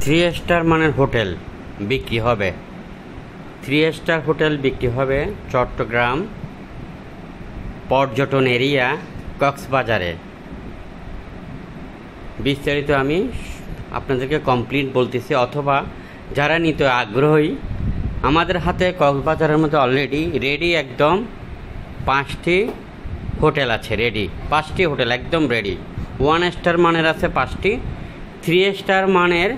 Three star মানের hotel বিক্রি হবে। থ্রি স্টার হোটেল বিক্রি হবে চট্টগ্রাম পর্যটন এরিয়া কক্সবাজারে। বিস্তারিত আমি আপনাদেরকে কমপ্লিট বলতেছি, অথবা যারা নিতে আগ্রহী আমাদের হাতে কক্সবাজারের মধ্যে অলরেডি রেডি একদম 5টি হোটেল আছে। রেডি 5টি হোটেল একদম রেডি। 1 স্টার মানের আছে 5টি, 3 স্টার মানের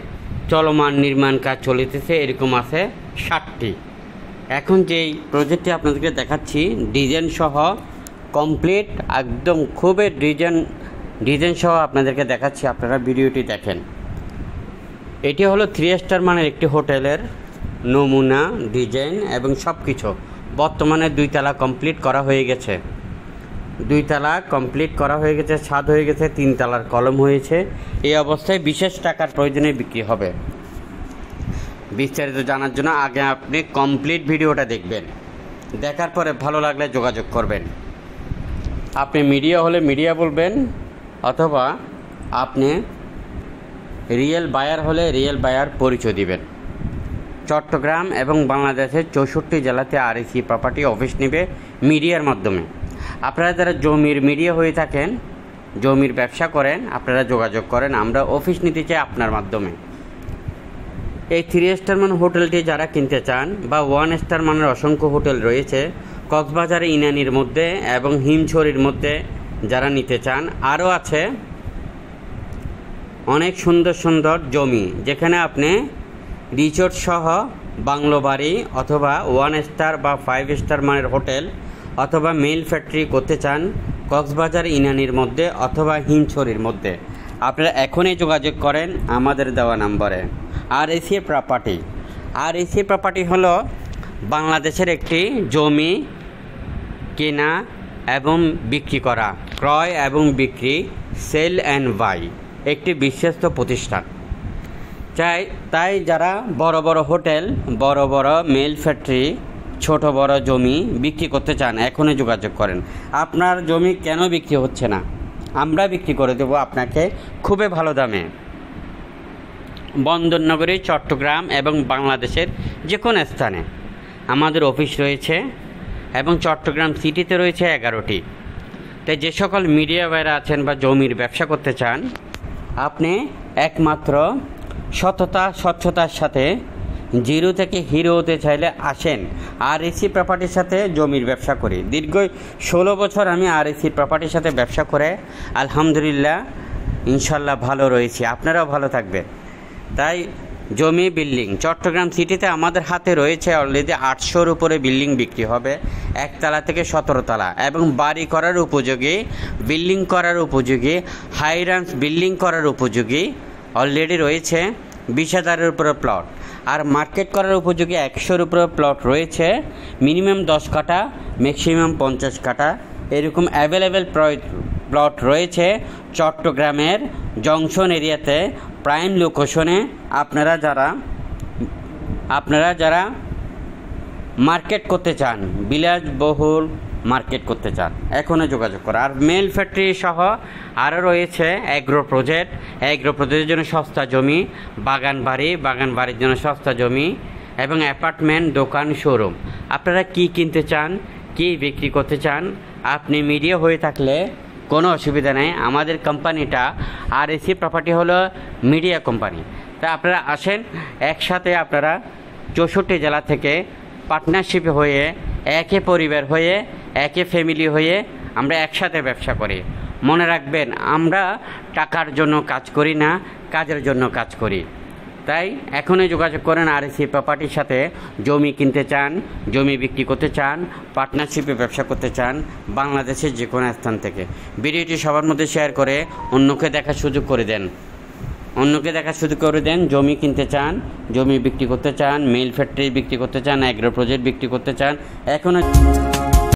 চলমান নির্মাণ কাজ চলিতেছে এরকম আছে 60টি। এখন যেই প্রজেক্টটি আপনাদেরকে দেখাচ্ছি ডিজাইন সহ কমপ্লিট একদম খুবই ডিজাইন সহ আপনাদেরকে দেখাচ্ছি, আপনারা ভিডিওটি দেখেন। এটি হলো 3 স্টার মানের একটি হোটেলের নমুনা ডিজাইন এবং সব কিছু। বর্তমানে 2 তলা কমপ্লিট করা হয়ে গেছে, 2 তলা কমপ্লিট করা হয়ে গেছে, ছাদ হয়ে গেছে, 3 তলার কলম হয়েছে। এই অবস্থায় বিশেষ টাকার প্রয়োজনে বিক্রি হবে। বিস্তারিত জানার জন্য আগে আপনি কমপ্লিট ভিডিওটা দেখবেন, দেখার পরে ভালো লাগলে যোগাযোগ করবেন। আপনি মিডিয়া হলে মিডিয়া বলবেন, অথবা আপনি রিয়েল বায়ার হলে রিয়েল বায়ার পরিচয় দিবেন। চট্টগ্রাম এবং বাংলাদেশের 64 জেলাতে আরএসি প্রপার্টি অফিস নেবে মিডিয়ার মাধ্যমে। আপনারা যারা জমির মিডিয়া হয়ে থাকেন, জমির ব্যবসা করেন, আপনারা যোগাযোগ করেন, আমরা অফিস নিতে চাই আপনার মাধ্যমে। এই 3 স্টার মান হোটেলটি যারা কিনতে চান বা 1 স্টার মানের অসংখ্য হোটেল রয়েছে কক্সবাজারে ইনানির মধ্যে এবং হিমছড়ির মধ্যে, যারা নিতে চান আরও আছে অনেক সুন্দর সুন্দর জমি, যেখানে আপনি রিসোর্ট সহ বাংলো বাড়ি অথবা 1 স্টার বা 5 স্টার মানের হোটেল অথবা মিল ফ্যাক্টরি করতে চান কক্সবাজার ইনানির মধ্যে অথবা হিমছড়ির মধ্যে, আপনারা এখনই যোগাযোগ করেন আমাদের দেওয়া নম্বরে। RAC property. আরএসি প্রপার্টি হলো বাংলাদেশের একটি জমি কেনা এবং বিক্রি করা, ক্রয় এবং বিক্রি, সেল অ্যান্ড বাই একটি বিশ্বস্ত প্রতিষ্ঠান। তাই যারা বড় বড় হোটেল, বড় বড় মিল ফ্যাক্টরি, ছোট বড় জমি বিক্রি করতে চান এখনই যোগাযোগ করেন। আপনার জমি কেন বিক্রি হচ্ছে না, আমরা বিক্রি করে দেব আপনাকে খুবই ভালো দামে। বন্দরনগরী চট্টগ্রাম এবং বাংলাদেশের যে কোনো স্থানে আমাদের অফিস রয়েছে এবং চট্টগ্রাম সিটিতে রয়েছে 11টি। তাই যে সকল মিডিয়া ভাইরা আছেন বা জমির ব্যবসা করতে চান, আপনি একমাত্র সততা স্বচ্ছতার সাথে জিরো থেকে হিরো হতে চাইলে আসেন। আরএসি প্রপার্টির সাথে জমির ব্যবসা করি। দীর্ঘ 16 বছর আমি আরএসি প্রপার্টির সাথে ব্যবসা করে আলহামদুলিল্লাহ ইনশাল্লাহ ভালো রয়েছি, আপনারাও ভালো থাকবেন। তাই জমি বিল্ডিং চট্টগ্রাম সিটিতে আমাদের হাতে রয়েছে অলরেডি 800-র উপরে বিল্ডিং বিক্রি হবে, 1 তলা থেকে 17 তলা, এবং বাড়ি করার উপযোগী, বিল্ডিং করার উপযোগী, হাই রাঞ্চ বিল্ডিং করার উপযোগী অলরেডি রয়েছে 20,000-এর উপরে প্লট। আর মার্কেট করার উপযোগী 100-র উপরে প্লট রয়েছে, মিনিমাম 10 কাঠা, ম্যাক্সিমাম 50 কাঠা, এরকম অ্যাভেলেবেল প্লট রয়েছে চট্টগ্রামের জংশন এরিয়াতে, প্রাইম লোকেশনে। আপনারা যারা মার্কেট করতে চান, বিলাসবহুল মার্কেট করতে চান, এখনও যোগাযোগ করা। আর মেল ফ্যাক্টরি সহ আরও রয়েছে এগ্রো প্রজেক্ট। এগ্রো প্রজেক্টের জন্য সস্তা জমি, বাগান বাড়ির জন্য সস্তা জমি, এবং অ্যাপার্টমেন্ট, দোকান, শোরুম। আপনারা কি কিনতে চান, কি বিক্রি করতে চান, আপনি মিডিয়া হয়ে থাকলে কোনো অসুবিধা নেই। আমাদের কোম্পানিটা আরএসি প্রপার্টি হলো মিডিয়া কোম্পানি। তা আপনারা আসেন, একসাথে আপনারা 64 জেলা থেকে পার্টনারশিপে হয়ে, একে পরিবার হয়ে, একে ফ্যামিলি হয়ে আমরা একসাথে ব্যবসা করি। মনে রাখবেন, আমরা টাকার জন্য কাজ করি না, কাজের জন্য কাজ করি। তাই এখনই যোগাযোগ করেন আরএসি প্রপার্টির সাথে। জমি কিনতে চান, জমি বিক্রি করতে চান, পার্টনারশিপে ব্যবসা করতে চান, বাংলাদেশের যে কোনো স্থান থেকে। ভিডিওটি সবার মধ্যে শেয়ার করে অন্যকে দেখার সুযোগ করে দেন। জমি কিনতে চান, জমি বিক্রি করতে চান, মিল ফ্যাক্টরি বিক্রি করতে চান, এগ্রো প্রজেক্ট বিক্রি করতে চান, এখনও